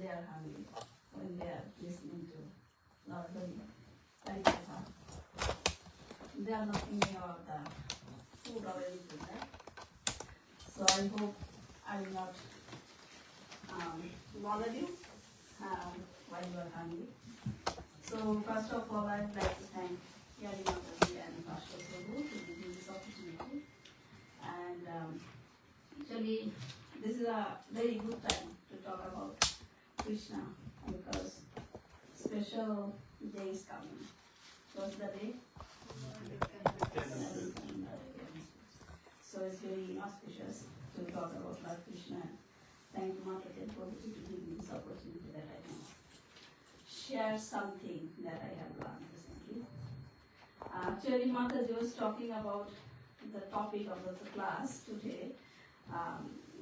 they are hungry, when they are listening to Lord Nityananda. They are not thinking about the food or anything, right? So I hope I will not bother you while you are hungry. So first of all, I would like to thank Yadimataji and Pastor Prabhu to give me this opportunity. And actually, this is a very good time to talk about Krishna because special day is coming. What's the day? So it's very auspicious to talk about Lord Krishna. Thank you, Mataji, for giving me this opportunity that I can share something that I have learned recently. Actually, Mataji was talking about the topic of the class today,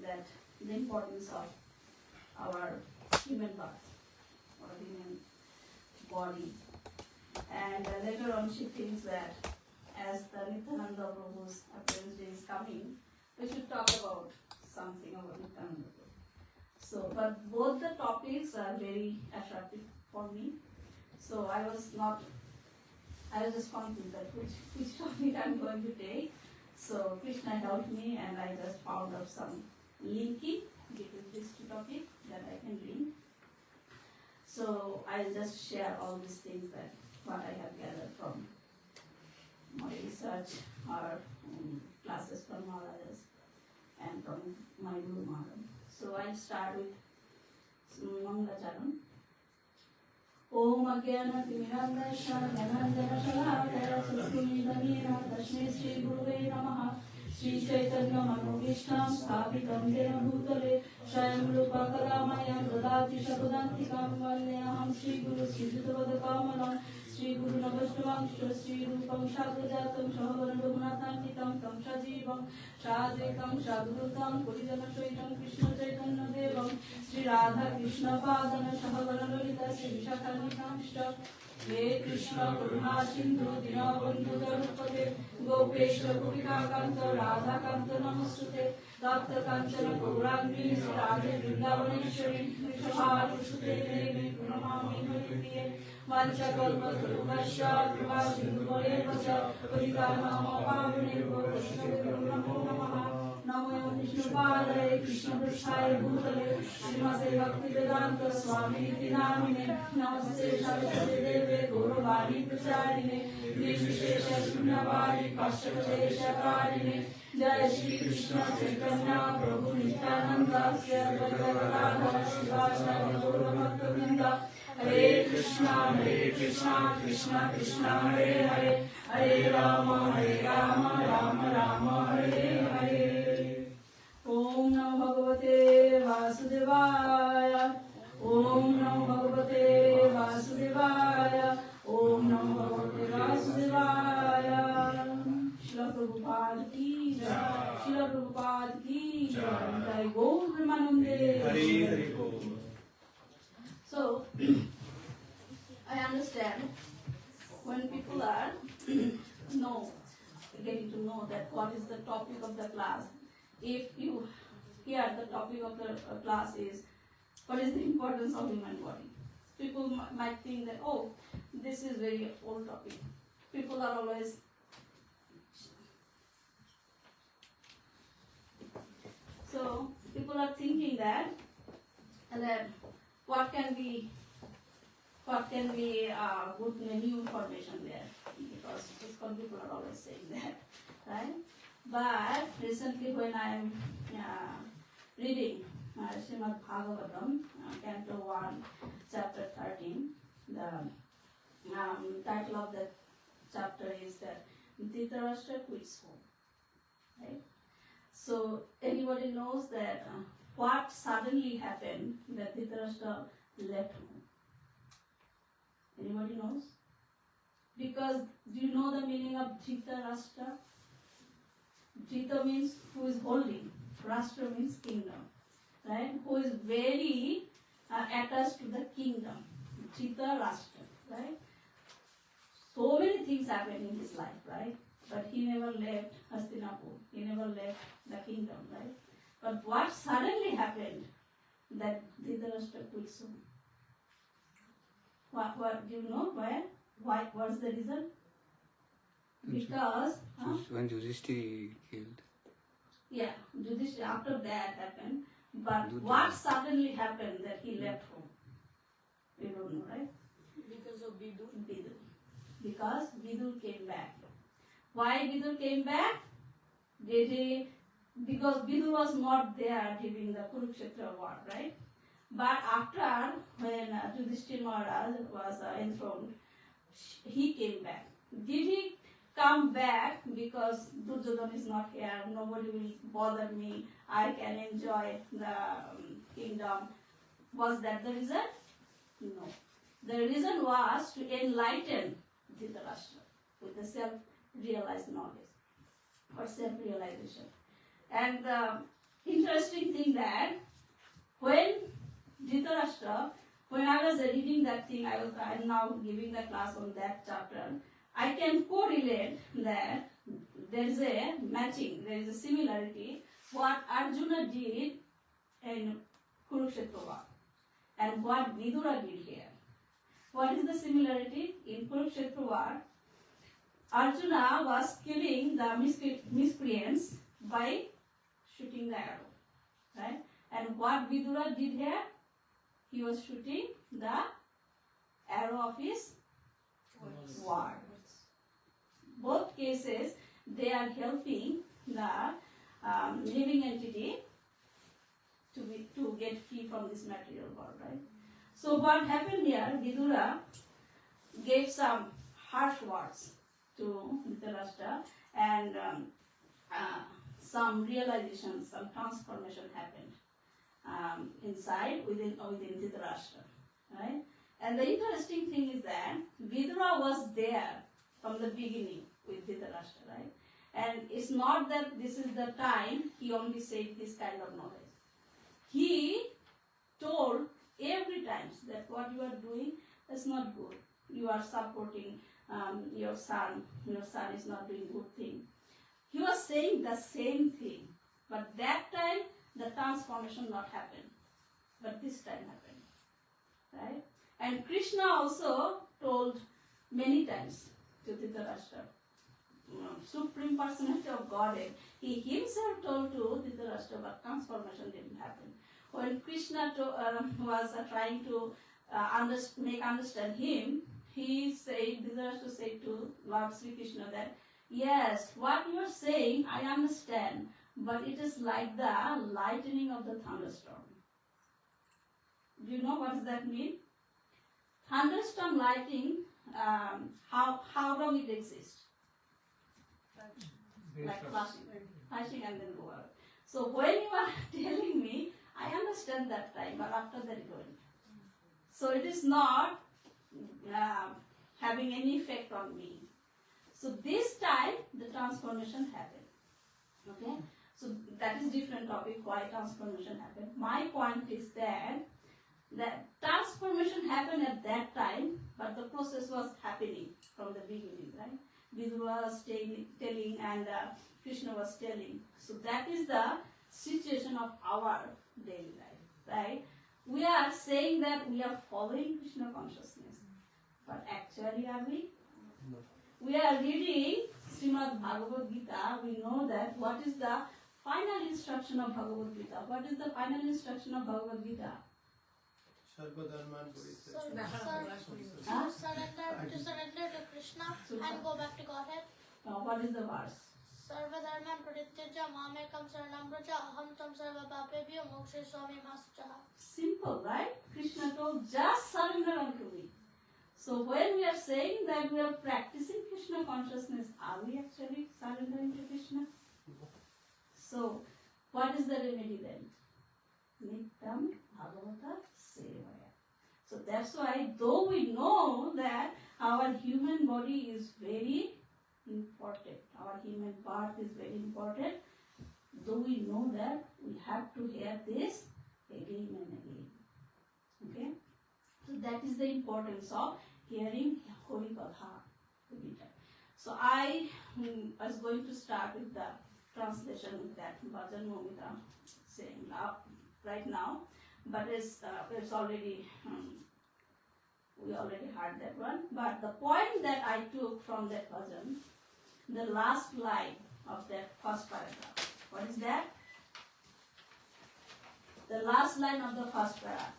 that the importance of our human birth or human body. And later on she thinks that as the Nityananda Prabhu's appearance day is coming, we should talk about something about Nityananda Prabhu. So, but both the topics are very attractive for me. So I was just confused that which topic I'm going to take. So Krishna helped me and I just found out some linking between these two topics that I can link. So I'll just share all these things that what I have gathered from my research or classes from Maharajas and from my Guru Maharaj. So I'll start with Mangalacharan. Om Agyana Timirandasha Dhanandana Shalakaya Satsumidamina Tashmi Sri Guruve Namaha Sri Chaitanya Manobishtam Sthapitam Dena Bhutale Shayam Rupa Karamaya Dadati Shakudantikam Valleyaham Sri Guru Sri Jitavadakamalam Sri Guru Navashtamangshra Sri Rupam Shagrajatam Shahavan Raghunathanitam Tam Shajivam Shadekam Shadrutam Purijana Shaitam Krishna Chaitanya Devam Sri Radha Krishna Padana Shahavana Lolita Sri Vishakanitam Shta He Krishna Karuna Sindhu Dinabandhu Dharupate Gopesha Gopika Kanta Radha Kanta Namastute Dapta Kanchana Gaurangi Sri Radhe Vrindavaneshwari Vishahar Sute Devi Purnamami Haripriye Vancha Kalpa Tarubhasya Kripa Sindhu Varevacha Paritanama Pavane Krishna Guru Namo Namaha Namo Vishnu Padare Krishna Prasthaya Bhutale Srimate Bhaktivedanta Swami Iti Namine Namaste Saraswati Deve Gauravani Pracharine Nirvishesha Shunyavadi Paschapadesha Karine Jai Shri Krishna Chaitanya Prabhu Nityananda Sri Advaita Gadadhara Shivasari Gaura Bhakta Hare Krishna Krishna Krishna Hare Hare Hare Rama Rama Rama Hare Hare Om Namo Bhagavate Vasudevaya Om Namo Bhagavate Vasudevaya Om Namo Bhagavate Vasudevaya Srila Prabhupada ki jai Srila Prabhupada ki jai Jai Gaur Premanande Hare Hare. So I understand when people are getting to know that what is the topic of the class. If you hear the topic of the class is what is the importance of human body, people might think that, oh, this is very old topic. People are always so people are thinking that what can we put new information there, because ISKCON people are always saying that, right? But recently when I am reading Srimad Bhagavatam, Canto 1, Chapter 13, the title of that chapter is that Dhritarashtra quits home, right? So anybody knows that what suddenly happened that Dhritarashtra left home? Anybody knows? Because do you know the meaning of Dhritarashtra? Dhrita means who is holding, Rashtra means kingdom, right? Who is very attached to the kingdom, Dhritarashtra, right? So many things happened in his life, right? But he never left Hastinapur, he never left the kingdom, right? But what suddenly happened that Dhritarashtra quit soon? What do you know? Why? What's the reason? Because when Yudhishthira killed. Yeah, Yudhishthira, after that happened. But what suddenly happened that he left home? We don't know, right? Because of Vidur. Because Vidur came back. Why Vidur came back? Because Vidur was not there during the Kurukshetra war, right? But after, when Yudhishthira Maharaj was enthroned, he came back. Did he come back because Duryodhana is not here, nobody will bother me, I can enjoy the kingdom? Was that the reason? No. The reason was to enlighten Dhritarashtra with the self-realized knowledge or self-realization. And the interesting thing that when Dhritarashtra, when I was reading that thing, I'm now giving the class on that chapter, I can correlate that there is a matching, there is a similarity what Arjuna did in Kurukshetra war and what Vidura did here. What is the similarity? In Kurukshetra war, Arjuna was killing the miscreants by shooting the arrow, right? And what Vidura did here? He was shooting the arrow of his word. Both cases, they are helping the living entity to get free from this material world, right? So what happened here? Vidura gave some harsh words to Dhritarashtra, and some realization, some transformation happened inside within Dhritarashtra, right? And the interesting thing is that Vidura was there from the beginning with Dhritarashtra, right? And it's not that this is the time he only said this kind of knowledge. He told every time that what you are doing is not good. You are supporting your son is not doing good thing. He was saying the same thing, but that time the transformation not happened, but this time happened, right? And Krishna also told many times to Dhritarashtra, Supreme Personality of Godhead, he himself told to Dhritarashtra, but transformation didn't happen. When Krishna was trying to make understand him, Dhritarashtra said to Lord Sri Krishna that, yes, what you are saying, I understand, but it is like the lightning of the thunderstorm. Do you know what does that mean? Thunderstorm lightning, how long it exists? Like flashing and then go out. So when you are telling me, I understand that time, but after that it went. So it is not having any effect on me. So this time the transformation happened. Okay? So that is different topic, why transformation happened. My point is that transformation happened at that time, but the process was happening from the beginning, right? Vidura was telling and Krishna was telling. So that is the situation of our daily life, right? We are saying that we are following Krishna consciousness, but actually are we? No. We are reading Srimad Bhagavad Gita. We know that what is the final instruction of Bhagavad Gita? What is the final instruction of Bhagavad Gita? Surrender to Krishna and go back to Godhead. What is the verse? Sarva dharman parityajya mamekam saranam vraja aham tam sarva papebhyo mokshe swami masachaha. Simple, right? Krishna told, just surrender unto me. So when we are saying that we are practicing Krishna consciousness, are we actually surrendering to Krishna? So what is the remedy then? Nityam Bhagavata Sevaya. So that's why, though we know that our human body is very important, our human birth is very important, though we know that, we have to hear this again and again. Okay? So that is the importance of hearing Holy Katha. So I was going to start with the translation with that Bhajan Momita saying right now. but it's already we already heard that one. But the point that I took from that bhajan, the last line of that first paragraph. What is that? The last line of the first paragraph.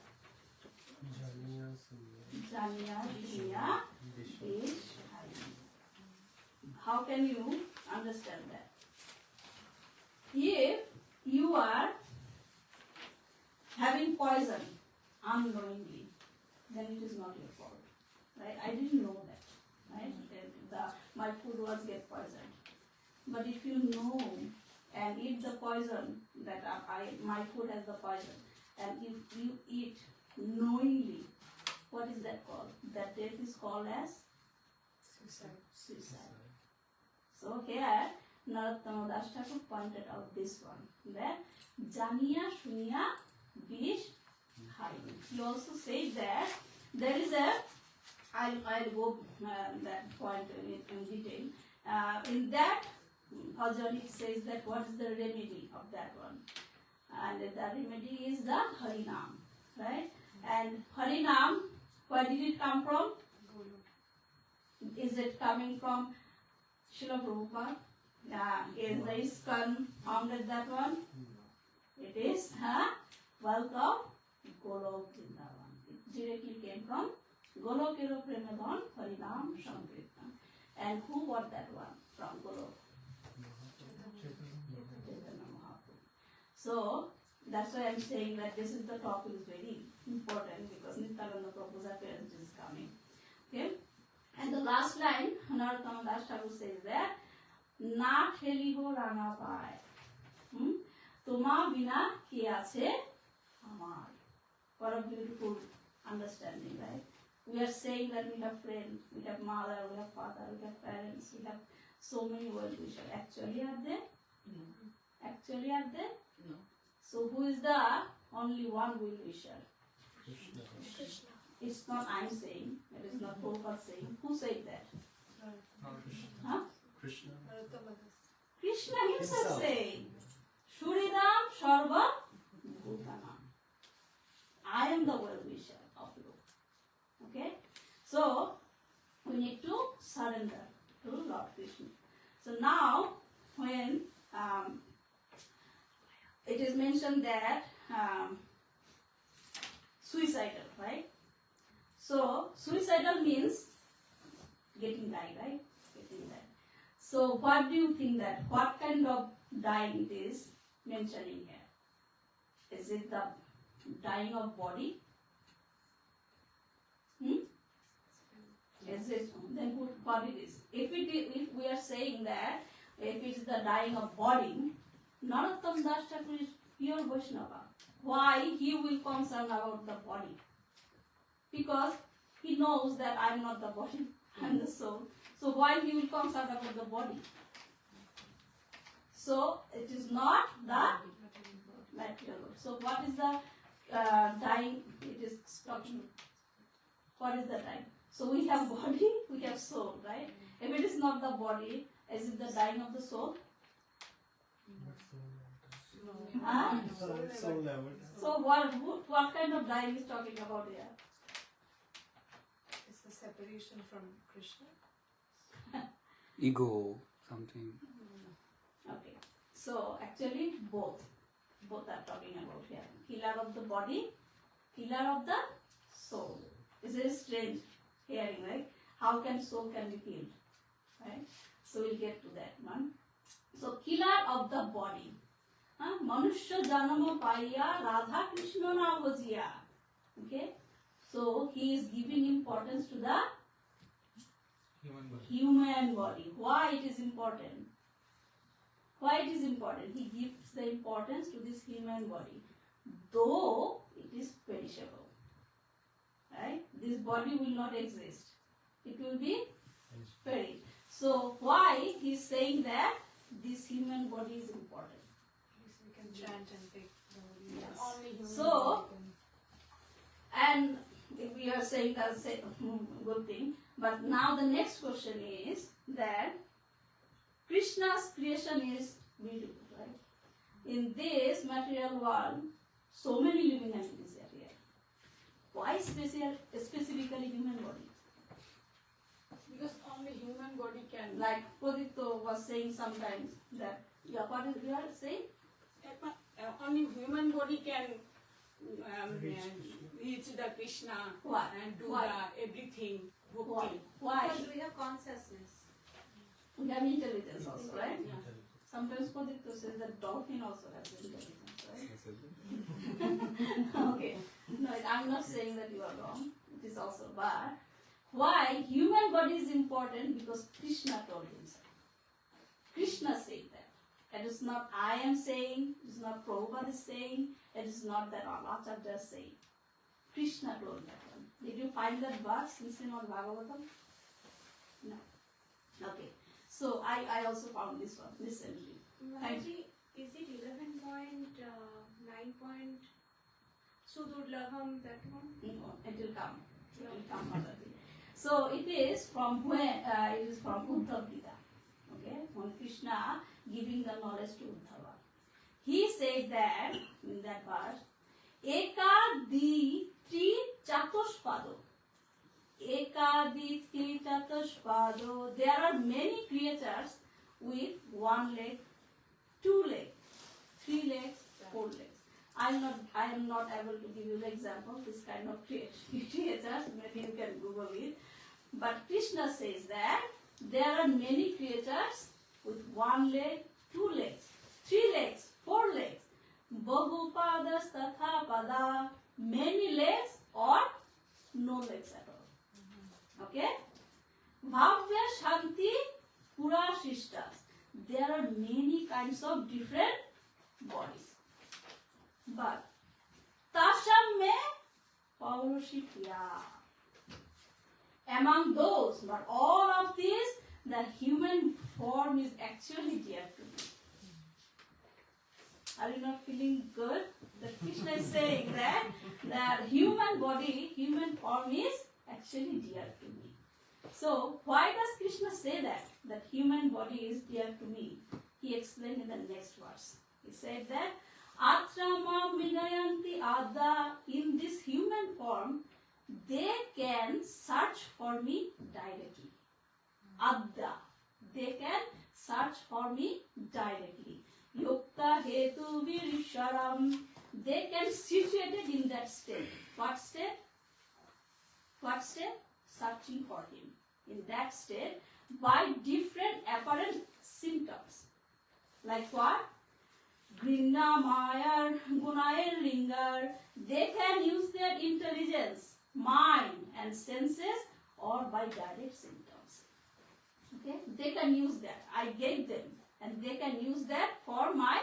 Janiya Shuniya Bish Hari. How can you understand that? If you are having poison unknowingly, then it is not your fault, right? I didn't know that, right? My food was get poisoned. But if you know and eat the poison that my food has the poison, and if you eat knowingly, what is that called? That death is called as suicide. So here, Narottama Das Thakur pointed out this one, that Janiya Shuniya Bish Hari. He also said that there is a, I'll go that point in detail. In that bhajan it says that what is the remedy of that one, and the remedy is the Harinam, right? And Harinam, where did it come from? Is it coming from Srila Prabhupada? Is the ISKCON founded that one? It is wealth of Golok Vrindavan. It directly came from Golokero Premedhan Harinam Sankirtan. And who bought that one from Golok? Chaitanya Mahaprabhu. So that's why I'm saying that this is the topic is very important, because Nityananda Prabhu's appearance is coming. Okay? And the last line, Narottama Das Thakur says that Na theliho ranga pai. Toma bina ki ache amar. What a beautiful understanding, right? We are saying that we have friends, we have mother, we have father, we have parents, we have so many well-wishers. Actually are they? No. Actually are they? No. So who is the only one well-wisher? Krishna. It's not I'm saying, it is not Prabhupada saying. Who said that? Huh? Krishna. Krishna himself saying, Shuridam Sarva Bhutanam. I am the well-wisher of you. Okay? So, we need to surrender to Lord Krishna. So now, when it is mentioned that suicidal, right? So, suicidal means getting died, right? Getting died. So, what do you think that, what kind of dying it is mentioning here? Is it the dying of body? Is it, then what it is? If we are saying that, if it is the dying of body, Narottama Das Thakur is pure Vaishnava. Why he will concern about the body? Because he knows that I am not the body, I am the soul. So why he will concern about the body? So it is not the material. So what is the dying? It is talking. What is the dying? So we have body, we have soul, right? If it is not the body, is it the dying of the soul? So what kind of dying is talking about here? It's the separation from Krishna. Ego, something. Okay. So actually both are talking about here. Killer of the body, killer of the soul. It's very strange hearing, right? How can soul can be killed? Right? So we'll get to that one. So killer of the body. Manushya janama paiya Radha Krishna na bhajiya. Okay? So he is giving importance to the human body. Why it is important? Why it is important? He gives the importance to this human body. Though it is perishable. Right? This body will not exist. It will be perished. So why he is saying that this human body is important? We can chant and take the Yes. only human So, being and if we are saying that's a good thing, but now the next question is that Krishna's creation is beautiful, right? In this material world, so many living entities are. Why specifically human body? Because only human body can. Like Pradito was saying sometimes that, yeah, what is you are saying? Only human body can reach the Krishna Why? and do Why? the everything. Why? Bhakti. Why? Because we have consciousness. We have intelligence also, right? Yeah. Sometimes Pradito says that dolphin also has intelligence, right? Okay. No, I'm not saying that you are wrong. It is also, but why human body is important? Because Krishna told himself. Krishna said that. It is not I am saying, it is not Prabhupada is saying, it is not that Acharya is saying. Krishna told that one. Did you find that verse in Srimad Bhagavatam? No. Okay. So I also found this one recently. Mataji, is it 11.9 point Sudurlabham, that one? No, it will come. It will come Mataji. So it is from where? It is from Uddhav Gita. Okay, from Krishna giving the knowledge to Uddhava. He said that in that verse, Eka di tri chatushpado. Eka di tri chatushpado. There are many creatures with one leg, two legs, three legs, four legs. I am not able to give you the example, this kind of creatures, maybe you can Google it. But Krishna says that there are many creatures with one leg, two legs, three legs, four legs. Bahupadas tatha pada, many legs or no legs at all. Okay? Bhavya Shanti Pura Shishtas. There are many kinds of different bodies. But Tasham me Paurashikya. Among those, but all of these, the human form is actually dear to me. Are you not feeling good? The Krishna is saying that the human body, human form is actually dear to me. So why does Krishna say that? That human body is dear to me. He explained in the next verse. He said that Atrama Minayanti Ada, in this human form, they can search for me directly. Adda, they can search for me directly. Yukta Hetu Virisharam, they can situated in that state. What state? What state? Searching for him. In that state, by different apparent symptoms. Like what? Grinna, Mayar, Gunair, Lingar, they can use their intelligence, mind and senses or by direct symptoms. Okay? They can use that. I gave them and they can use that for my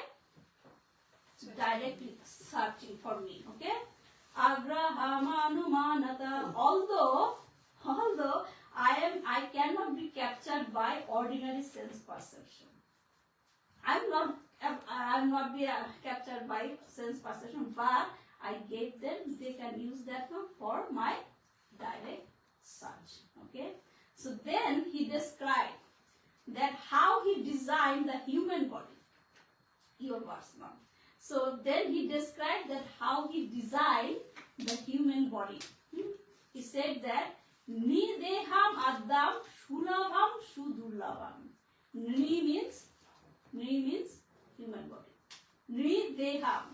directly searching for me. Okay? Agrahamanumanata, although I cannot be captured by ordinary sense perception. I'm not be captured by sense perception, but I gave them, they can use that one for my direct search. Okay? So then he described that how he designed the human body. Your verse now. So then he described that how he designed the human body. He said that Nideham Addam Shulabham Shudurlabham. Ni means human body. Nideham.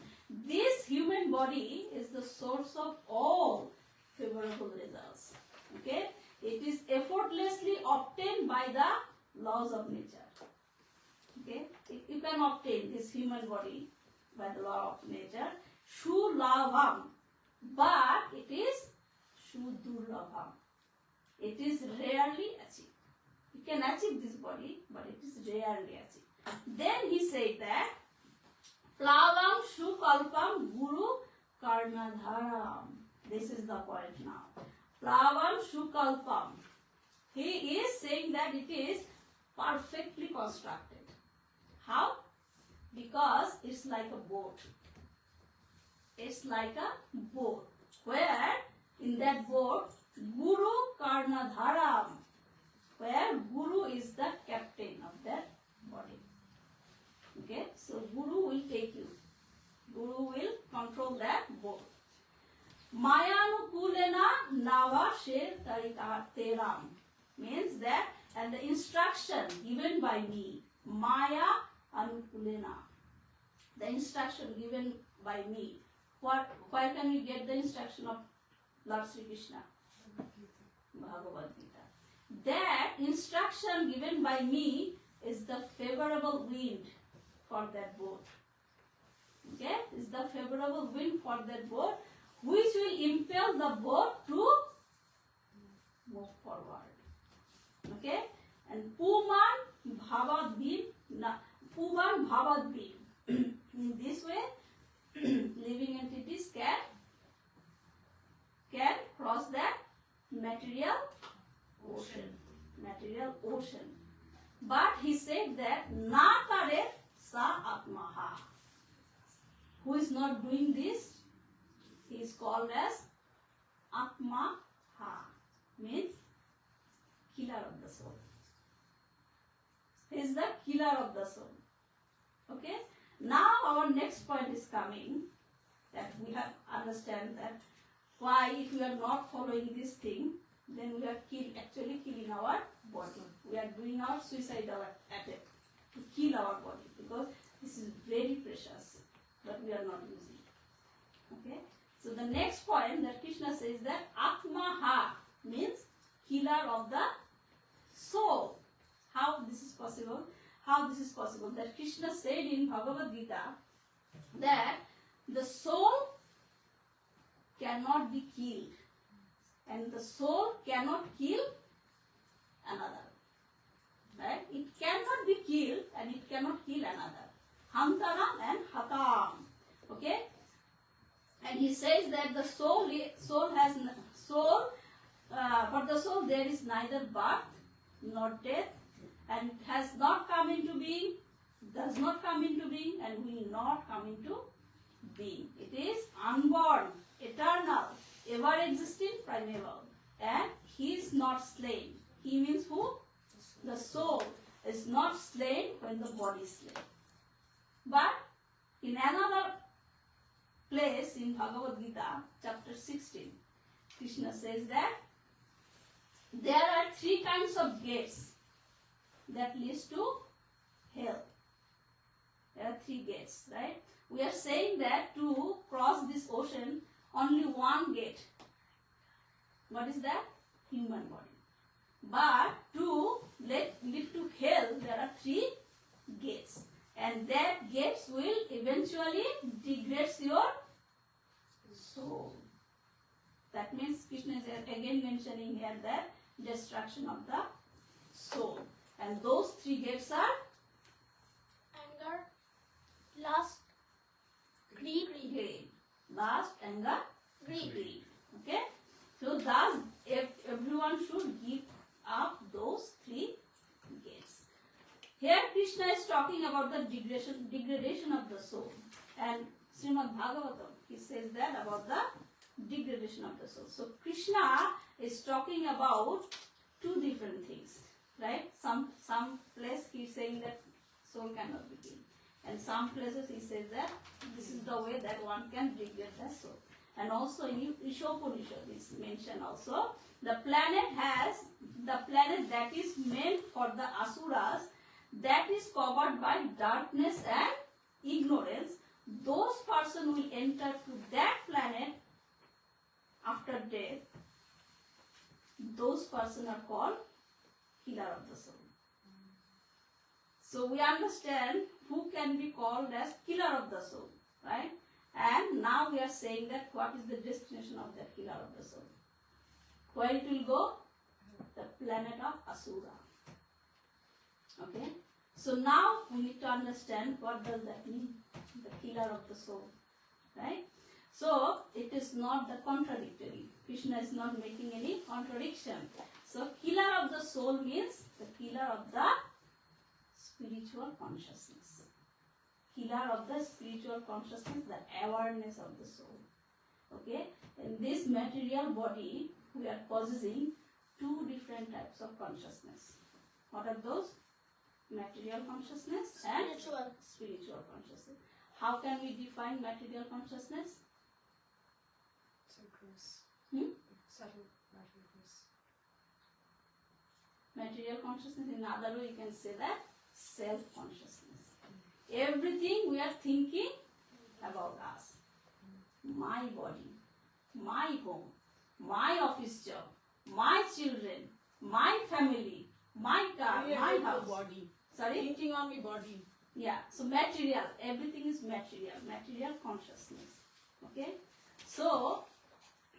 This human body is the source of all favorable results. Okay? It is effortlessly obtained by the laws of nature. Okay? You can obtain this human body by the law of nature. Shulabham. But it is Shudurlabham. It is rarely achieved. You can achieve this body, but it is rarely achieved. Then he said that Plavam Shukalpam Guru Karnadharam. This is the point now. Plavam Shukalpam. He is saying that it is perfectly constructed. How? Because it's like a boat. It's like a boat. Where in that boat, Guru Karnadharam, where Guru is the captain of that body. Okay, so Guru will take you. Guru will control that boat. Mayanukulena Nava Sher Teram means that, and the instruction given by me, Maya Anukulena, the instruction given by me. Where can we get the instruction of Lord Sri Krishna? Bhagavad Gita. That instruction given by me is the favorable wind for that boat. Okay, is the favorable wind for that boat, which will impel the boat to move forward. Okay, and Puman Bhavad Bhim, Puman Bhavad Bhim. In this way, living entities can cross that material ocean. But he said that na kare sa atmaha. Who is not doing this? He is called as atmaha, means killer of the soul. He is the killer of the soul. Okay. Now our next point is coming, that we have understand that why, if we are not following this thing, then we are actually killing our body. We are doing our suicidal attack to kill our body, because this is very precious, but we are not using. Okay. So the next point that Krishna says that Atmaha means killer of the soul. How this is possible? That Krishna said in Bhagavad Gita that the soul cannot be killed, and the soul cannot kill another. Right? It cannot be killed and it cannot kill another. Hantaram and Hatam. Okay? And he says that the soul has for the soul there is neither birth nor death, and it has not come into being, does not come into being, and will not come into being. It is unborn, eternal, ever existing, primeval, and he is not slain. He means who? The soul is not slain when the body is slain. But in another place in Bhagavad Gita, chapter 16, Krishna says that there are 3 kinds of gates that leads to hell. There are 3 gates, right? We are saying that to cross this ocean, only one gate. What is that? Human body. But to lead to hell, there are 3 gates. And that gates will eventually degrade your soul. That means Krishna is again mentioning here that destruction of the soul. And those 3 gates are Anger, lust, greed. Lust, anger, Greed. Okay? So thus everyone should give up those 3 gates. Here Krishna is talking about the degradation of the soul. And Srimad Bhagavatam, he says that about the degradation of the soul. So Krishna is talking about 2 different things. Right? Some place he is saying that soul cannot be killed. And some places he says that this is the way that one can degrade the soul. And also in Ishopanishad is mentioned also, the planet that is meant for the asuras, that is covered by darkness and ignorance. Those persons will enter to that planet after death. Those persons are called killer of the soul. So we understand who can be called as killer of the soul, right? And now we are saying that what is the destination of that killer of the soul? Where it will go? The planet of Asura. Okay? So now we need to understand what does that mean, the killer of the soul, right? So it is not the contradictory. Krishna is not making any contradiction. So killer of the soul means the killer of the spiritual consciousness. Killer of the spiritual consciousness, the awareness of the soul. Okay? In this material body, we are possessing 2 different types of consciousness. What are those? Material consciousness and spiritual consciousness. How can we define material consciousness? So gross. Hmm? Subtle matter gross. Material consciousness, in other way you can say that self-consciousness. Everything we are thinking about us. My body, my home, my office job, my children, my family, my car, my house. Body. Sorry? Thinking on me body. Yeah, so material, everything is material consciousness. Okay? So,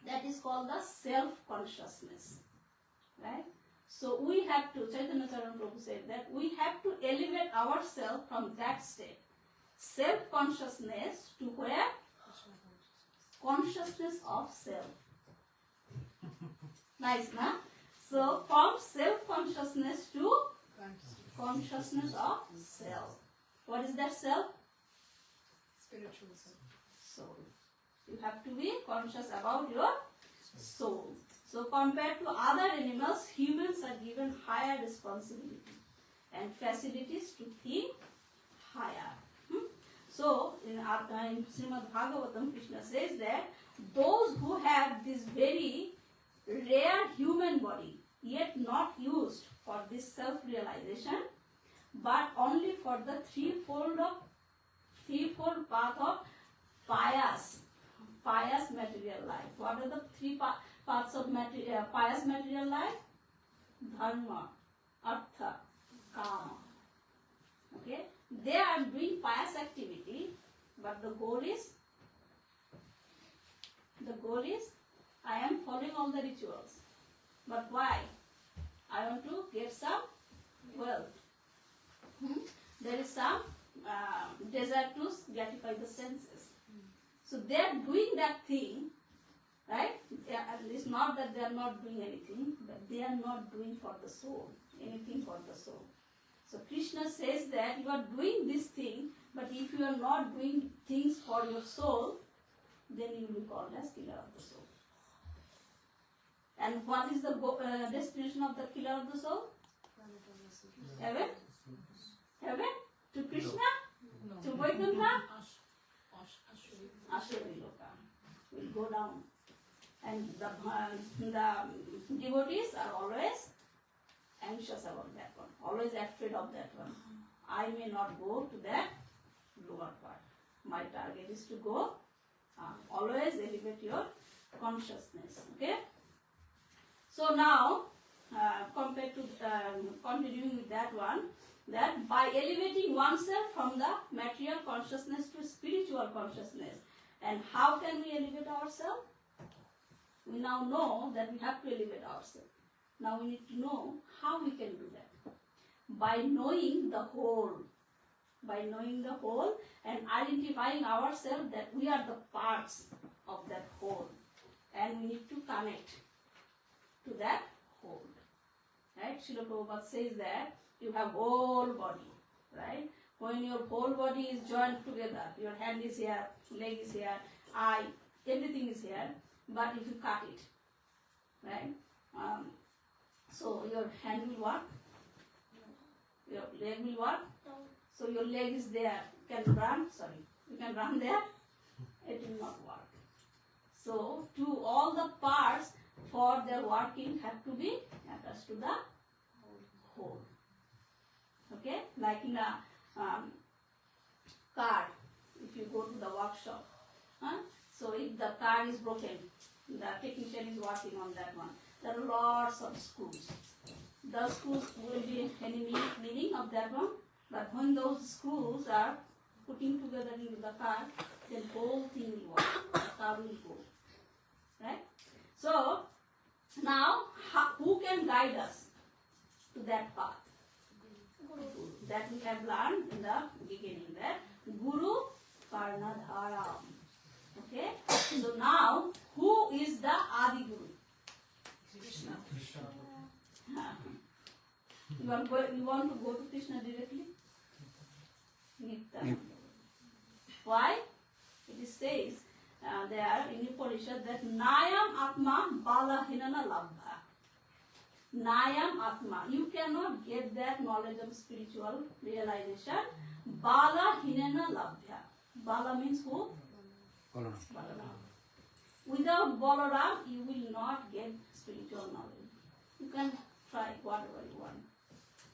that is called the self-consciousness. Right? So, we have to, Chaitanya Charan Prabhu said that we have to elevate ourselves from that state. Self-consciousness to where? Consciousness of self. Nice, na? So, from self-consciousness to consciousness of self. What is that self? Spiritual self. Soul. You have to be conscious about your soul. So compared to other animals, humans are given higher responsibility and facilities to think higher. So in Srimad Bhagavatam, Krishna says that those who have this very rare human body, yet not used for this self-realization, but only for the threefold path of pious material life. What are the three paths of pious material life? Dharma, Artha, Kama. Okay? They are doing pious activity, but the goal is, I am following all the rituals. But why? I want to get some wealth. There is some desire to gratify the senses. So they are doing that thing, right? It's not that they are not doing anything, but they are not doing for the soul, anything for the soul. So Krishna says that you are doing this thing, but if you are not doing things for your soul, then you will be called as killer of the soul. And what is the destination of the killer of the soul? Heaven? Heaven? To Krishna? No. To Vaikuntha? Ashwari. Ashwari Loka will go down. And the devotees are always anxious about that one, always afraid of that one. I may not go to that lower part. My target is to go, always elevate your consciousness. Okay? So now, compared to continuing with that one, that by elevating oneself from the material consciousness to spiritual consciousness, and how can we elevate ourselves? We now know that we have to elevate ourselves. Now we need to know how we can do that. By knowing the whole. By knowing the whole and identifying ourselves that we are the parts of that whole. And we need to connect to that whole. Right? Srila Prabhupada says that you have whole body. Right? When your whole body is joined together, your hand is here, leg is here, eye, everything is here. But if you cut it, right? So your hand will work, your leg will work. No. So your leg is there. You can run there. It will not work. So to all the parts for their working have to be attached to the whole. Okay, like in a car, if you go to the workshop, so if the car is broken, the technician is working on that one. There are lots of screws. The screws will be any meaning of that one, but when those screws are putting together in the car, then whole thing will work. The car will go. Right? So now, who can guide us to that path? Guru. That we have learned in the beginning. That Guru Karnadharam. Okay? So now, who is the Adi Guru? Krishna. You want to go to Krishna directly? Nityananda. Why? It says there in Upanishad that Nayam Atma Bala Hinana Labdha. Nayam Atma. You cannot get that knowledge of spiritual realization. Bala Hinana Labdha. Bala means who? Balana. Without without Balaram, you will not get spiritual knowledge. You can try whatever you want.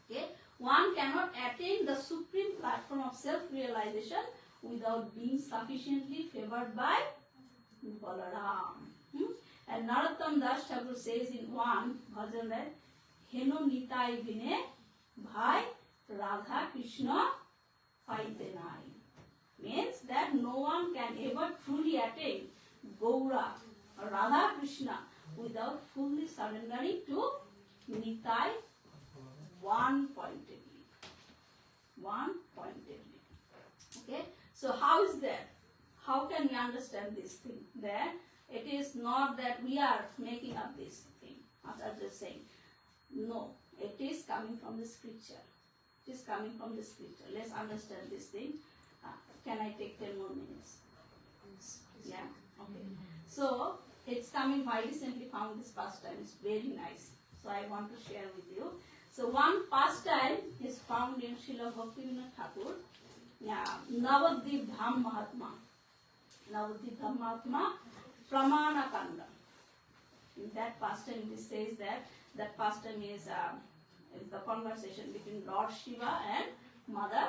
Okay? One cannot attain the supreme platform of self-realization without being sufficiently favored by Balaram. And Narottam Das Thakur says in one bhajan that Heno Nitai Bine Bhai Radha Krishna Paite Nai. Means that no one can ever truly attain Gaura or Radha Krishna without fully surrendering to Nitai one-pointedly. One-pointedly. Okay? So how is that? How can we understand this thing? That it is not that we are making up this thing, as I was just saying. No, it is coming from the scripture. It is coming from the scripture. Let's understand this thing. Can I take 10 more minutes? Yeah? Okay. So, it's coming, I recently found this pastime. It's very nice. So, I want to share with you. So, one pastime is found in Srila Bhaktivinoda Thakur. Yeah, Navadvip Dham Mahatma. Navadvip Dham Mahatma Pramana Kanda. In that pastime, it says that pastime is the conversation between Lord Shiva and Mother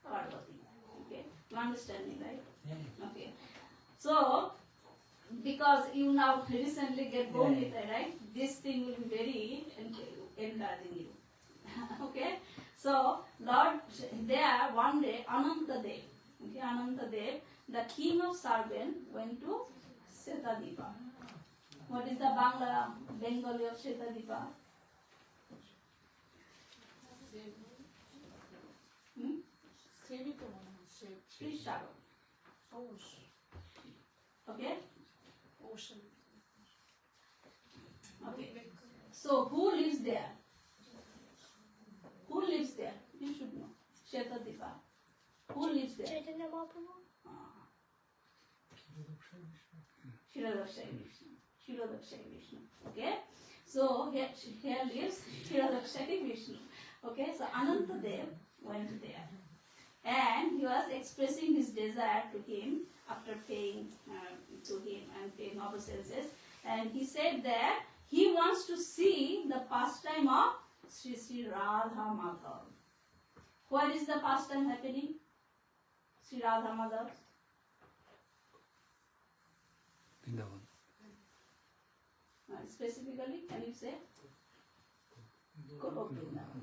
Parvati. Okay, you understand me, right? Yeah. Okay. So, because you now recently get Gaunita, right? This thing will be very encouraging you. Okay. So, Lord, there one day, Anantadev, okay, Anantadev, the king of servant, went to Shetadipa. What is the Bengali of Shetadipa? Please shout. Okay? Ocean. Okay. So who lives there? Who lives there? You should know. Shetadipa. Who lives there? Chaitanya Mahaprabhu. Shirodakshai Vishnu. Shirodakshai Vishnu. Okay? So here lives Shirodakshai Vishnu. Okay? So Anantadev went there. And he was expressing his desire to him after paying to him and paying obeisances. And he said that he wants to see the pastime of Sri Sri Radha Madhav. Where is the pastime happening? Sri Radha Madhav. Vrindavan. Specifically, can you say? Golok Vrindavan.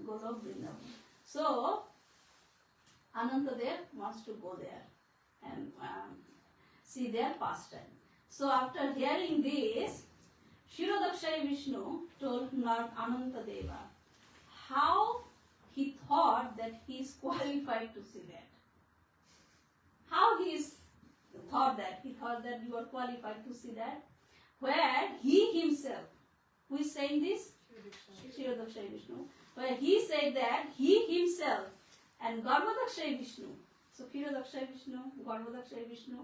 Golok Vrindavan. So, Anantadev wants to go there and see their pastime. So after hearing this, Shirodakshai Vishnu told Lord Anantadeva how he thought that he is qualified to see that. How he thought that? He thought that you are qualified to see that. Where he himself, who is saying this? Shirodakshai Vishnu. Where he said that he himself and Garbhodakshay Vishnu, so Kshirodakshay Vishnu, Garbhodakshay Vishnu,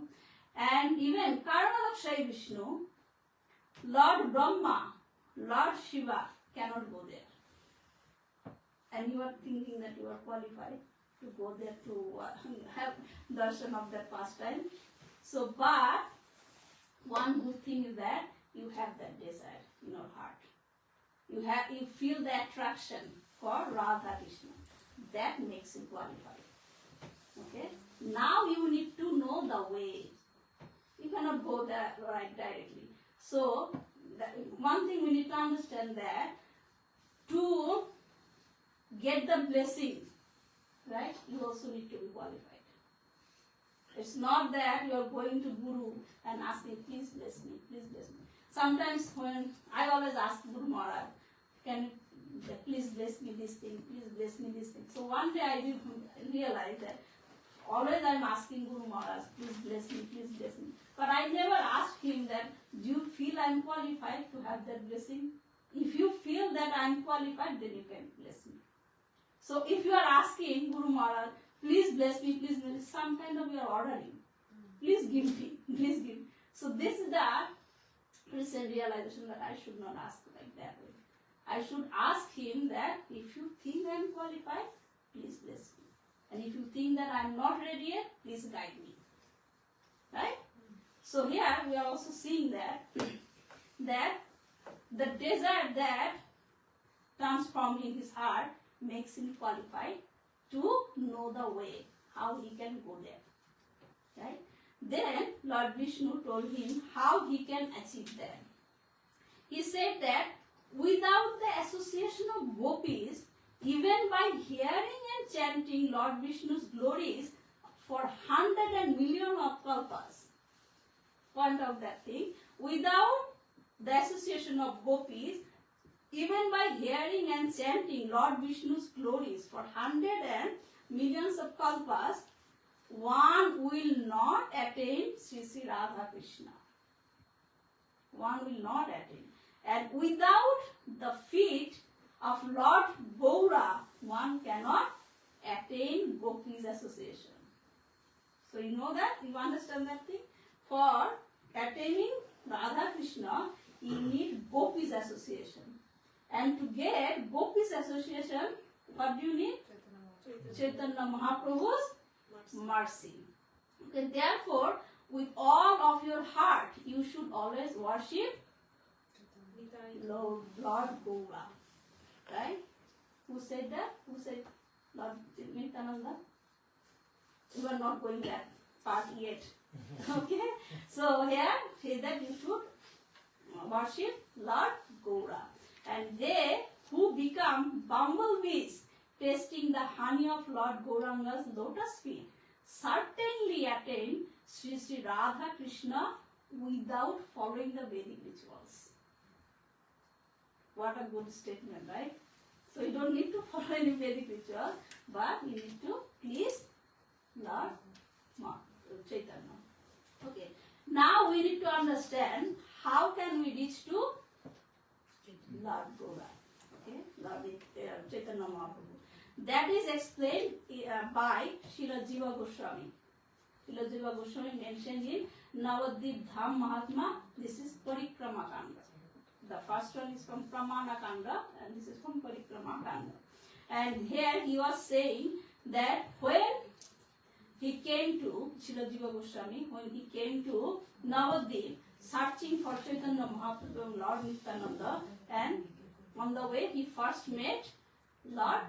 and even Karnadakshay Vishnu, Lord Brahma, Lord Shiva cannot go there. And you are thinking that you are qualified to go there to have darshan of that pastime. So, but one good thing is that you have that desire in your heart. You feel the attraction for Radha Krishna. That makes you qualified. Okay? Now you need to know the way. You cannot go there right directly. So, one thing we need to understand that to get the blessing, right, you also need to be qualified. It's not that you are going to Guru and asking, please bless me, please bless me. Sometimes when I always ask Guru Maharaj, can you please bless me this thing, please bless me this thing. So one day I realized that always I am asking Guru Maharaj, please bless me, please bless me. But I never asked him that, do you feel I am qualified to have that blessing? If you feel that I am qualified, then you can bless me. So if you are asking Guru Maharaj, please bless me, please bless me, some kind of you are ordering. Please give me, please give me. So this is the recent realization that I should not ask like that way. I should ask him that if you think I am qualified, please bless me. And if you think that I am not ready yet, please guide me. Right? So here we are also seeing that that the desire that transformed in his heart makes him qualified to know the way, how he can go there. Right? Then Lord Vishnu told him how he can achieve that. He said that without the association of gopis, even by hearing and chanting Lord Vishnu's glories for 100 million of kalpas, point out that thing, without the association of gopis, even by hearing and chanting Lord Vishnu's glories for 100 millions of kalpas, one will not attain Sri Sri Radha Krishna. One will not attain. And without the feet of Lord Gaura, one cannot attain Gopis association. So you know that? You understand that thing? For attaining Radha Krishna, you need Gopis association. And to get Gopis association, what do you need? Chaitanya Mahaprabhu's mercy. Okay, therefore, with all of your heart, you should always worship Lord Gaura. Right? Who said that? Who said Lord Nityananda? You are not going that part yet. Okay? So here, say that you should worship Lord Gaura. And they who become bumblebees tasting the honey of Lord Gauranga's lotus feet certainly attain Sri Sri Radha Krishna without following the Vedic rituals. What a good statement, right? So you don't need to follow any Vedic ritual, but you need to please Lord Chaitanya. Okay. Now we need to understand how can we reach to Lord Gaura. Okay, Lord Chaitanya Mahaprabhu. That is explained by Srila Jiva Goswami. Srila Jiva Goswami mentioned in Navadvip Dham Mahatma. This is Parikrama Kanda. The first one is from Pramana Kanda and this is from Parikrama Kanda. And here he was saying that when he came to Srila Jiva Goswami, when he came to Navadvip, searching for Chaitanya Mahaprabhu, Lord Nityananda, and on the way he first met Lord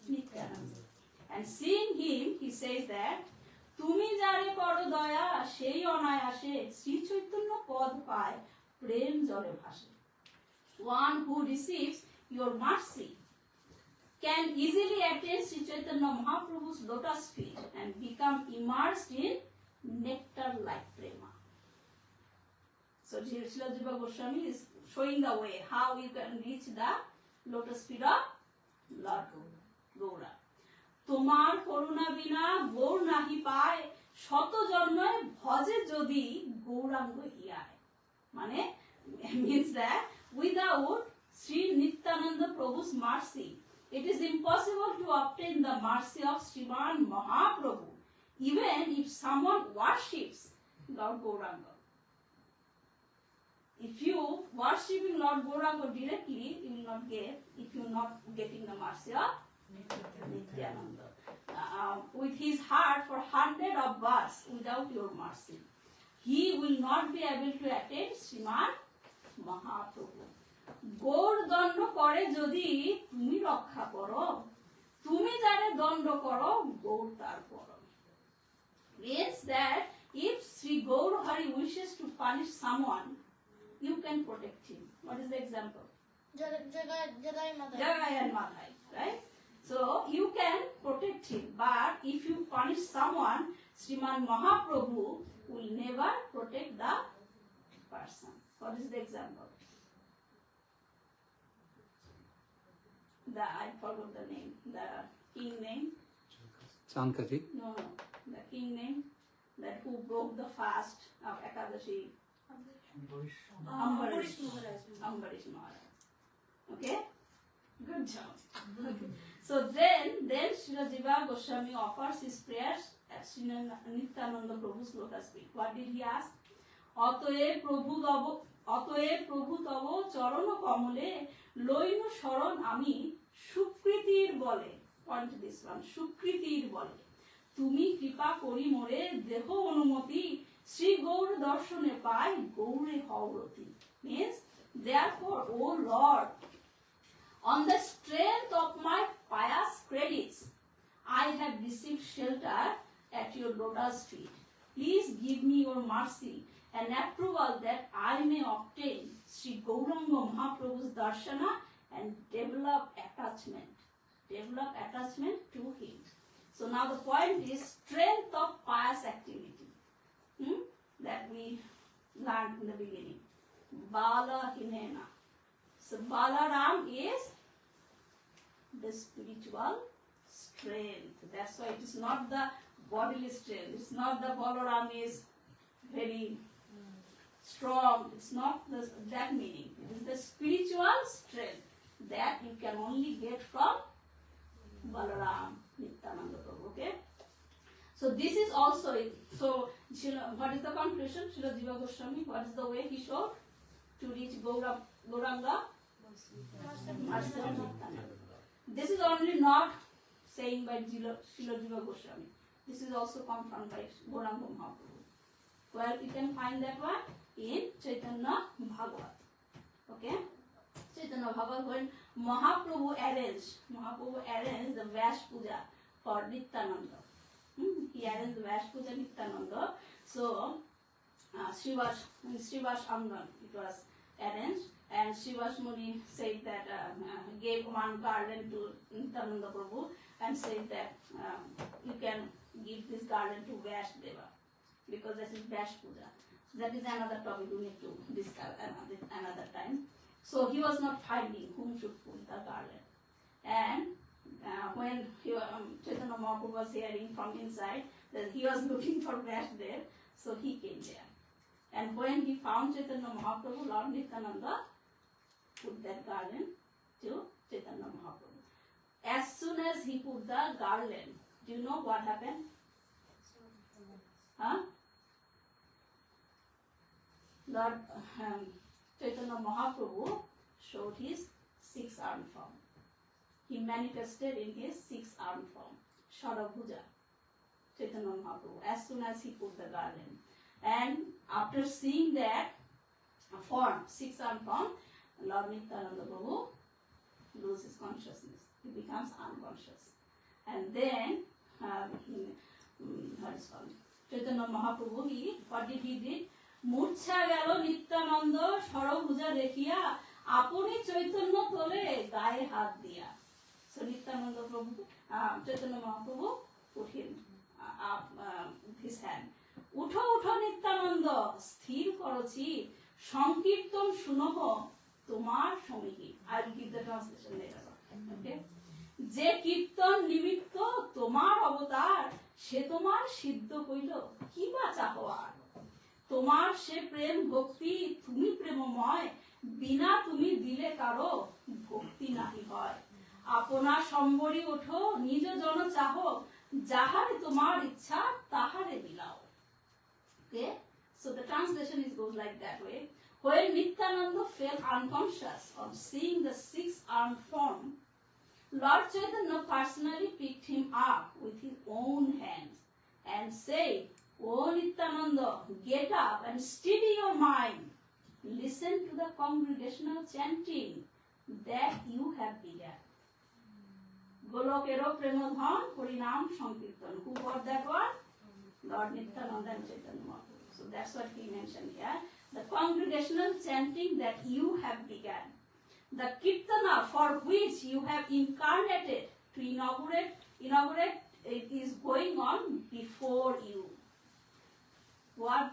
Nityananda. And seeing him, he says that, Tumi jare koro daya, shei anayashe, Sri Chaitanya pad paye, prem jale bhashe. One who receives your mercy can easily attain Sri Chaitanya Mahaprabhu's lotus feet and become immersed in nectar like prema. So Srila Jiva Goswami is showing the way how you can reach the lotus feet of Lord Gaura. Tomar koruna bina gaur nahi paye, shoto janmoy bhaje jodi gaurango hiyaye. Mane means that without Sri Nityananda Prabhu's mercy, it is impossible to obtain the mercy of Sriman Mahaprabhu, even if someone worships Lord Gauranga. If you worshipping Lord Gauranga directly, you will not get, if you are not getting the mercy of Nityananda. With his heart for 100 of births without your mercy, he will not be able to attain Sriman Mahaprabhu. Gour দণ্ড করে যদি তুমি রক্ষা করো, তুমি যারে দণ্ড করো গৌর তার করো. Means that if Sri Gaur Hari wishes to punish someone, you can protect him. What is the example? Jadai Madai. Jagai and Madhai, right? So you can protect him, but if you punish someone, Sriman Mahaprabhu will never protect the person. What is the example? I forgot the name. The king name. Chankati. No. The king name. That who broke the fast of Ekadashi. Ambarish Maharaj. Okay? Good job. Okay. So then Srila Jiva Goswami offers his prayers at Sri Nityananda Prabhu's lotus feet. What did he ask? অতএব প্রভু তব চরণ কমলে লইনু শরণ আমি সুকৃতির বলে. Point this one. সুকৃতির বলে তুমি কৃপা করি মোরে দেহ অনুমতি শ্রী গৌর দর্শনে পাই গৌরে হওরতি means therefore O Lord, on the strength of my pious credits I have received shelter at your lotus feet. Please give me your mercy and approval that I may obtain Sri Gauranga Mahaprabhu's darshana and develop attachment to him. So now the point is strength of pious activity that we learned in the beginning. Bala Hinena. So Balaram is the spiritual strength. That's why it is not the bodily strength. It's not the Balaram is very strong. It's not that meaning. It is the spiritual strength that you can only get from Balaram Nityananda Prabhu. Okay. So this is also it. So what is the conclusion? Srila Jiva Goswami, what is the way he showed to reach Gauranga? This is only not saying by Srila Jiva Goswami. This is also confirmed by Gauranga Mahaprabhu. Where you can find that one? In Chaitanya Bhagavat. Okay? Chaitanya Bhagavat, when Mahaprabhu arranged the Vash Puja for Nityananda. He arranged the Vash Puja Nityananda. So, Srivas Amran, it was arranged, and Srivas Muni said that, gave one garland to Nityananda Prabhu and said that you can give this garland to Vash Deva because this is Vash Puja. That is another topic we need to discuss another time. So he was not finding whom should put the garland. And when Chaitanya Mahaprabhu was hearing from inside that he was looking for Vash there, so he came there. And when he found Chaitanya Mahaprabhu, Lord Nityananda put that garland to Chaitanya Mahaprabhu. As soon as he put the garland, do you know what happened? Lord Chaitanya Mahaprabhu showed his six-armed form. He manifested in his six-armed form, Shadabhuja, Chaitanya Mahaprabhu, as soon as he put the garland. And after seeing that form, six-armed form, Lord Nityananda Prabhu loses consciousness. He becomes unconscious. And then, Chaitanya Mahaprabhu, what did he do? Murcha gelo Nityananda Sarabhuja দেখিয়া আপনি চৈতন্য তোলে গায়ে হাত দিয়া. So Nityananda Prabhu, Chaitanya Mahaprabhu put up his hand. উঠো উঠো নিত্যানন্দ স্থির করছি সংকীর্তন শুনহ তোমার সমীহি. I will give the translation later on. Okay? যে কীর্তন নিমিত্ত তোমার অবতার সে তোমার সিদ্ধ কইল কি বা চাহো আর. তোমার সে প্রেম ভক্তি তুমি প্রেমময় বিনা তুমি দিলে কারো ভক্তি নাহি হয়. আপনা সম্বরি ওঠো নিজ জন চাহো যাহারে তোমার ইচ্ছা তাহারে বিলাও. Okay? So the translation goes like that way. When Nityananda fell unconscious on seeing the six-armed form, Lord Chaitanya personally picked him up with his own hands and said, "O Nityananda, get up and steady your mind. Listen to the congregational chanting that you have begun." Golokero Premodhan Harinam Sankirtan. Who got that one? Lord Nityananda and Chaitanya Mahaprabhu. So that's what he mentioned here. The congregational chanting that you have begun. The kirtana for which you have incarnated to inaugurate it is going on before you. What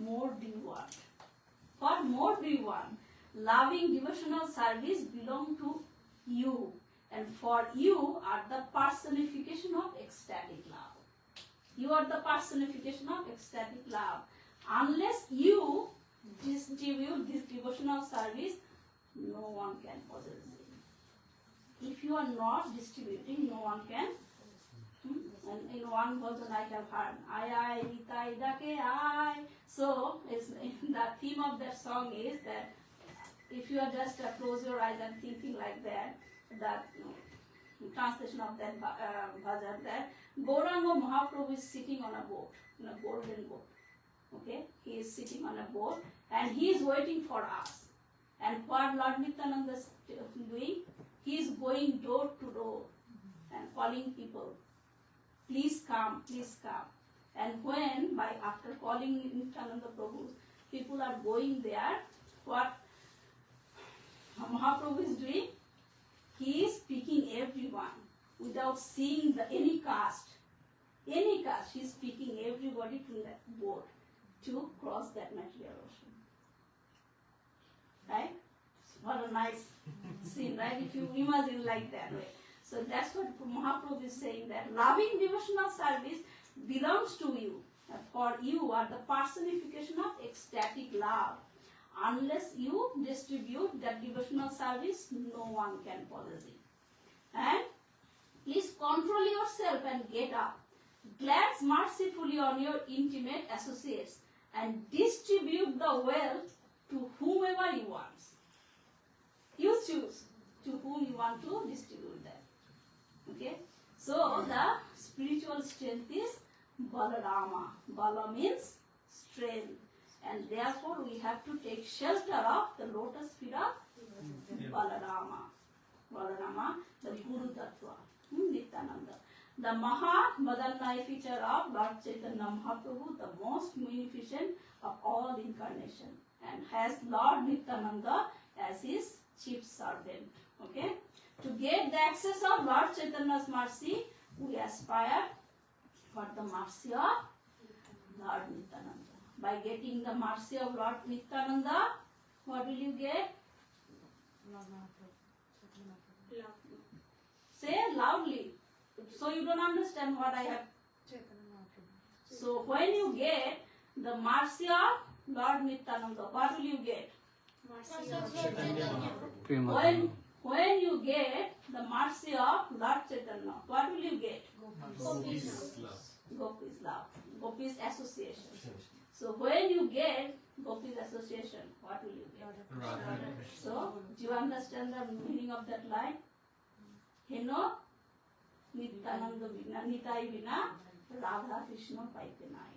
more do you want? What more do you want? Loving devotional service belong to you, and for you are the personification of ecstatic love. You are the personification of ecstatic love. Unless you distribute this devotional service, no one can possess it. If you are not distributing, no one can. And in one version I have heard, I, Nitai, Dake, I. So, the theme of that song is that if you are just close your eyes and thinking like that, translation of that bhajan, that Gauranga Mahaprabhu is sitting on a boat, in a golden boat. Okay, he is sitting on a boat and he is waiting for us. And what Lord Nityananda is doing? He is going door to door and calling people, please come, please come. And when after calling Nityananda Prabhu, people are going there, what Mahaprabhu is doing? He is picking everyone without seeing any caste. Any caste, he is picking everybody to that boat to cross that material ocean. Right? What a nice scene, right? If you imagine like that way. So that's what Mahaprabhu is saying, that loving devotional service belongs to you. For you are the personification of ecstatic love. Unless you distribute that devotional service, no one can possess it. And please control yourself and get up. Glance mercifully on your intimate associates and distribute the wealth to whomever you want. You choose to whom you want to distribute that. Okay? So the spiritual strength is Balarama. Bala means strength. And therefore we have to take shelter of the lotus feet of Balarama. Balarama, the Guru Tattva, Nityananda. The Maha Madannai feature of Lord Chaitanya Mahaprabhu, the most munificent of all incarnation, and has Lord Nityananda as his chief servant. Okay? To get the access of Lord Chaitanya's mercy, we aspire for the mercy of Lord Nityananda. By getting the mercy of Lord Nityananda, what will you get? Love. Say loudly. So you don't understand what I have. So when you get the mercy of Lord Nityananda, what will you get? Mercy of Lord Chaitanya. Prema. When you get the mercy of Lord Chaitanya, what will you get? Gopis. Gopis love. Gopis association. So when you get Gopis association, what will you get? So do you understand the meaning of that line? Heno Nityananda Vina, Nitai Vina, Radha Krishna Paipenai.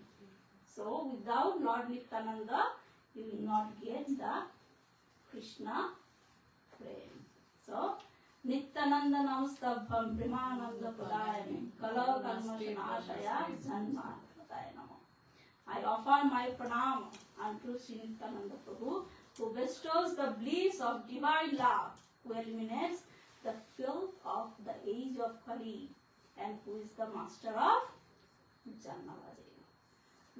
So without Lord Nityananda, you will not get the Krishna prem. So Nityananda Namastabham Premananda Pradayane Kala Kalmashanashaya Janma Pradayana. I offer my pranam unto Sri Nityananda Prabhu, who bestows the bliss of divine love, who eliminates the filth of the age of Kali, and who is the master of Jannavadi.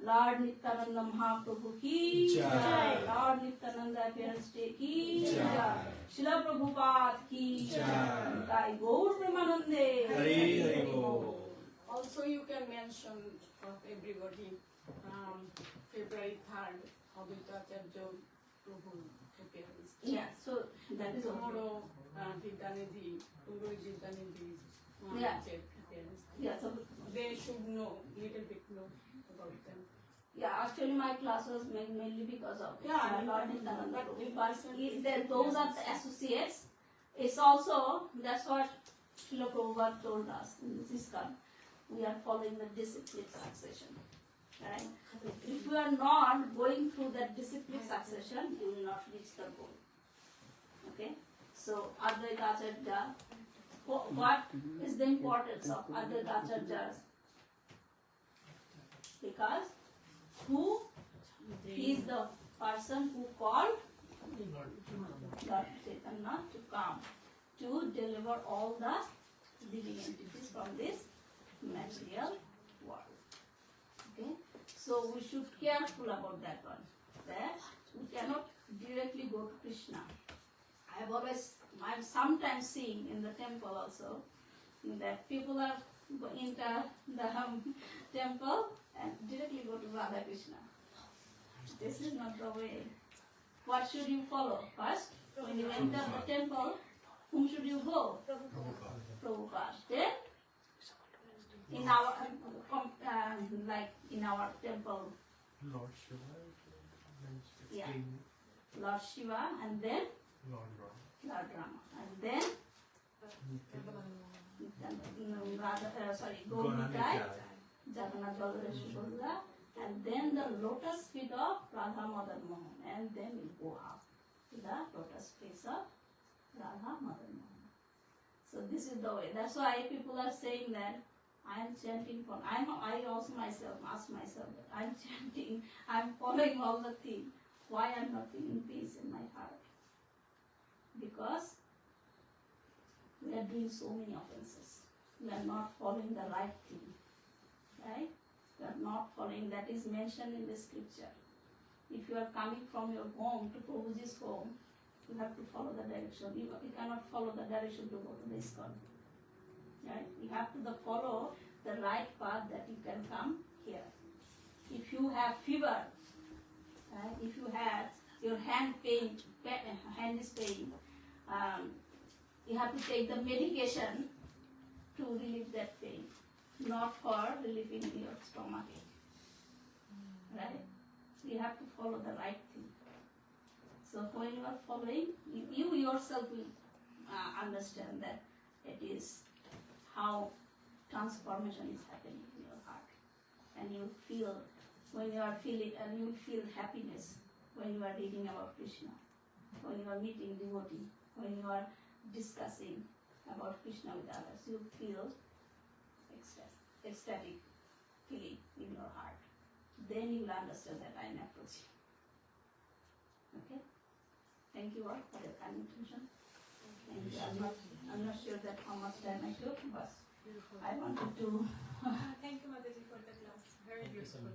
Lord Nityananda Mahaprabhu ki jai. Lord Nityananda Appearance Day ki jai. Srila Prabhupada ki jai. Jai Gaur Premanande. Hari Hari Bol. Also, you can mention of everybody February 3rd, Advaita Acharya Prabhu appearance. Yeah, so that is all. Tomorrow, Vidyanidhi, Pururi Vidyanidhi's Yeah. appearance. Yeah, so They should know, little bit know about them. yeah, actually my class was mainly because of Yeah, Lord Nityananda but Prabhu. in But person, if those are the associates, it's also, that's what Srila Prabhupada told us in this ISKCON. We are following the disciplic succession. Right? If we are not going through that disciplic succession, you will not reach the goal. Okay? So Advaita Acharya, what is the importance of Advaita Acharya? Because who is the person who called Lord Chaitanya to come to deliver all the living entities from this material world. Okay? So we should be careful about that one. That we cannot directly go to Krishna. I'm sometimes seeing in the temple also that people are going into the temple and directly go to Radha Krishna. This is not the way. What should you follow? First, when you enter the temple, whom should you go? Prabhupada. Then, in our like in our temple, Lord Shiva, yeah, Lord Shiva, and then Lord Ram. Lord Rama, and then Gaur Nitai, Jagannath Baladev Subhadra, and then the lotus feet of Radha Madan Mohan, and then we go up to the lotus feet of Radha Madan Mohan. So this is the way. That's why people are saying that I am chanting for. I also myself ask myself that I'm chanting. I'm following all the things. Why I'm not feeling peace in my heart? Because we are doing so many offenses. We are not following the right thing, right? We are not following that is mentioned in the scripture. If you are coming from your home to Prabhuji's home, you have to follow the direction. You cannot follow the direction to go to the ISKCON. Right? You have to follow the right path that you can come here. If you have fever, right? If you have your hand is pain, you have to take the medication to relieve that pain, not for relieving your stomach ache. Right? You have to follow the right thing. So when you are following, you yourself will understand that it is how transformation is happening in your heart, and you feel when you are feeling, and you feel happiness when you are reading about Krishna, when you are meeting devotee, when you are discussing about Krishna with others, you feel ecstatic feeling in your heart. Then you will understand that I am approaching. Okay? Thank you all for your kind attention. Thank you. I'm not sure that how much time I took, but I wanted to. Thank you, Mataji, for the class. Very useful.